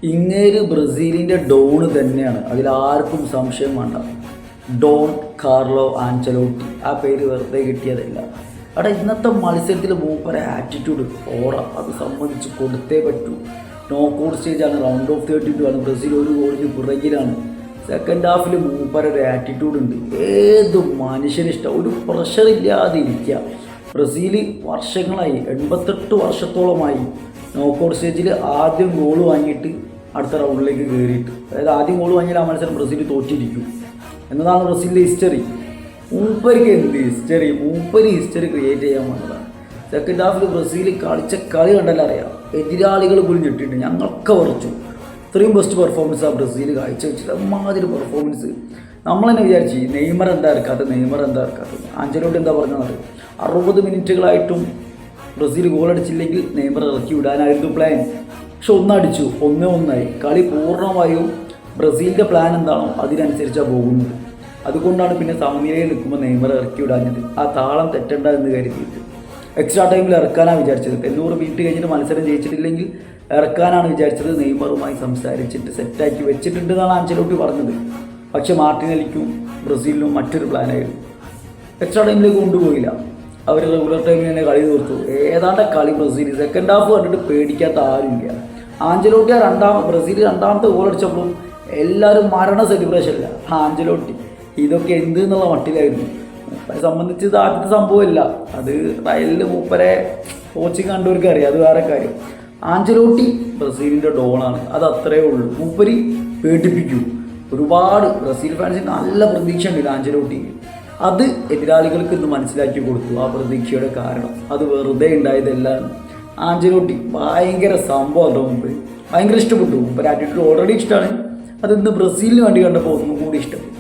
ഇങ്ങേര് ബ്രസീലിൻ്റെ done തന്നെയാണ്, അതിലാർക്കും സംശയം വേണ്ട. ഡോൺ കാർലോ ആഞ്ചലോട്ടി, ആ പേര് വെറുതെ കിട്ടിയതല്ല. അവിടെ ഇന്നത്തെ മത്സരത്തിൽ മൂപ്പരെ ആറ്റിറ്റ്യൂഡ് ഓറ അത് സംബന്ധിച്ച് കൊടുത്തേ പറ്റൂ. നോക്കൗട്ട് സ്റ്റേജാണ്, റൗണ്ട് ഓഫ് 32 ആണ്, ബ്രസീൽ ഒരു ഗോളിന് പുറകിലാണ്. സെക്കൻഡ് ഹാഫിൽ മൂപ്പരൊരു ആറ്റിറ്റ്യൂഡ് ഉണ്ട്, ഏത് മനുഷ്യനിഷ്ടം, ഒരു പ്രഷർ ഇല്ലാതെ ഇരിക്കുക. ബ്രസീൽ വർഷങ്ങളായി, 88 വർഷത്തോളമായി നോക്കൗട്ട് സ്റ്റേജിൽ ആദ്യം ഗോൾ വാങ്ങിയിട്ട് അടുത്ത റൗണ്ടിലേക്ക് കയറിയിട്ട്, അതായത് ആദ്യം ഗോൾ വാങ്ങിയാൽ ആ മത്സരം ബ്രസീൽ തോറ്റിരിക്കും എന്നതാണ് ബ്രസീലിൻ്റെ ഹിസ്റ്ററി. മൂപ്പർക്ക് എന്ത് ഹിസ്റ്ററി, മൂപ്പര് ഹിസ്റ്ററി ക്രിയേറ്റ് ചെയ്യാൻ വന്നതാണ്. സെക്കൻഡ് ഹാഫിൽ ബ്രസീൽ കളിച്ച കളി കണ്ടാലും അറിയാം, എതിരാളികൾ പോലും ഞെട്ടിയിട്ട് ഞങ്ങളൊക്കെ ഉറച്ചു. ഇത്രയും ബെസ്റ്റ് പെർഫോമൻസാണ് ബ്രസീൽ കാഴ്ചവെച്ചത്. അമ്മാതിരി പെർഫോമൻസ് നമ്മൾ തന്നെ വിചാരിച്ചു നെയ്മർ എന്താ ഇറക്കാത്തത്. ആഞ്ചലോട്ടി എന്താ പറഞ്ഞത്, 60 മിനിറ്റുകളായിട്ടും ബ്രസീൽ ഗോളടിച്ചില്ലെങ്കിൽ നെയ്മർ ഇറക്കി വിടാനായിരുന്നു പ്ലാൻ. പക്ഷെ ഒന്നടിച്ചു, 1-1 കളി പൂർണ്ണമായും ബ്രസീലിൻ്റെ പ്ലാൻ എന്താണോ അതിനനുസരിച്ചാണ് പോകുന്നത്. അതുകൊണ്ടാണ് പിന്നെ സമനിലയിൽ നിൽക്കുമ്പോൾ നെയ്മർ ഇറക്കി വിടാഞ്ഞത്, ആ താളം തെറ്റണ്ട എന്ന് കരുതിയിട്ട്. എക്സ്ട്രാ ടൈമിൽ ഇറക്കാനാണ് വിചാരിച്ചത്, 90 മിനിറ്റ് കഴിഞ്ഞിട്ട് മത്സരം ജയിച്ചിട്ടില്ലെങ്കിൽ ഇറക്കാനാണ് വിചാരിച്ചത്. നെയ്മറുമായി സംസാരിച്ചിട്ട് സെറ്റാക്കി വെച്ചിട്ടുണ്ടെന്നാണ് ആഞ്ചലോട്ടി പറഞ്ഞത്. പക്ഷെ മാർട്ടിനെല്ലിക്കും ബ്രസീലിനും മറ്റൊരു പ്ലാനായിരുന്നു. എക്സ്ട്രാ ടൈമിലേക്ക് കൊണ്ടുപോയില്ല, അവർ റെഗുലർ ടൈമിൽ തന്നെ കളി തീർത്തു. ഏതാണ്ട് കളി ബ്രസീൽ സെക്കൻഡ് ഹാഫ് കണ്ടിട്ട് പേടിക്കാത്ത ആരുമില്ല. ആഞ്ചലോട്ടി ബ്രസീൽ രണ്ടാമത്തെ ഗോൾ അടിച്ചപ്പോഴും എല്ലാവരും മരണ സെലിബ്രേഷനില്ല. ആഞ്ചലോട്ടി ഇതൊക്കെ എന്ത് എന്നുള്ള മട്ടിലായിരുന്നു. മൂപ്പരെ സംബന്ധിച്ച് ഇത് ആദ്യത്തെ സംഭവമല്ല, അത് റയലിൽ മൂപ്പരെ കോച്ചിങ് കണ്ടവർക്ക് അറിയാം, അത് വേറെ കാര്യം. ആഞ്ചലോട്ടി ബ്രസീലിൻ്റെ ഡോണാണ്, അത് അത്രയേ ഉള്ളൂ. മൂപ്പര് പേടിപ്പിക്കൂ. ഒരുപാട് ബ്രസീൽ ഫാൻസിന് നല്ല പ്രതീക്ഷ ഉണ്ട് ആഞ്ചലോട്ടിക്ക്. അത് എതിരാളികൾക്ക് ഇന്ന് മനസ്സിലാക്കി കൊടുത്തു. ആ പ്രതീക്ഷയുടെ കാരണം അത് വെറുതെ ഉണ്ടായതല്ല. ആഞ്ചലോട്ടി ഭയങ്കര സംഭവം, മുമ്പ് ഭയങ്കര ഇഷ്ടപ്പെട്ടു. മുമ്പ് ആറ്റിറ്റ്യൂഡ് ഓൾറെഡി ഇഷ്ടമാണ്, അത് ഇന്ന് ബ്രസീലിന് വേണ്ടി കണ്ടപ്പോൾ ഒന്നും കൂടി ഇഷ്ടപ്പെട്ടു.